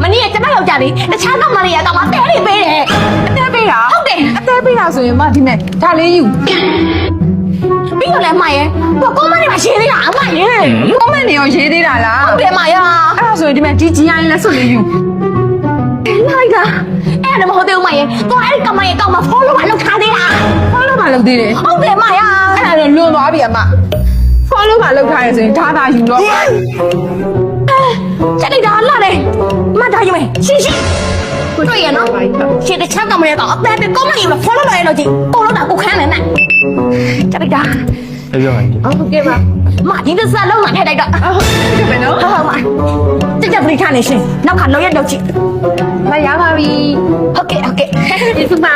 မနေ့ကကျမယောက်ျားလေးတခြားကောင်မလေးကတော့မတဲလေးပေးတယ် အသေးပေးတာ ဟုတ်တယ် အသေးပေးတာဆိုရင်မဒီမဲ့ဒါလေးယူ ပြီးတော့လည်းအမရဲ့ကိုမလေးမှာရှင်းသေးတာအမရဲ့ ကွန်မန့်နေရောရေးသေးတာလား ဟုတ်တယ်အမရ အဲ့ဒါဆိုရင်ဒီမဲ့ဒီ GI လက်စွပ်လေးယူ လိုက်တာအဲ့ဒါမဟုတ်သေးဘူးအမရဲ့ကိုအဲ့ဒီကောင်မရဲ့ကောင်မ follow မလုပ်ထားသေးတာ follow မလုပ်သေးတယ် ဟုတ်တယ်အမရ အဲ့ဒါတော့လွန်သွားပြီအမ follow မလုပ်ထားရဆိုရင်ဒါသာယူတော့ ချက်လိုက်တာလာတယ်မတားယူမယ်ရှင်းရှင်းတွေ့ရနော်ရှင်းတခြားကောင်မလေးကတော့အသေးပဲကောင်မလေးကို follow လုပ်ရတော့ကြည့်ကိုလို့တာကိုခမ်းမယ်နဲ့ချက်လိုက်တာ ပြောပါဦး ဟုတ်ကဲ့ပါ မဒီတစ်ဆက်လုံးလာထည့်လိုက်တော့ ဟုတ်ကဲ့ပဲနော် ဟုတ်ပါကြက်ပလိထားနေရှင်နောက်ခါလောက်ရက်တော့ကြည့် မရပါပြီ ဟုတ်ကဲ့ ကျေးဇူးပါ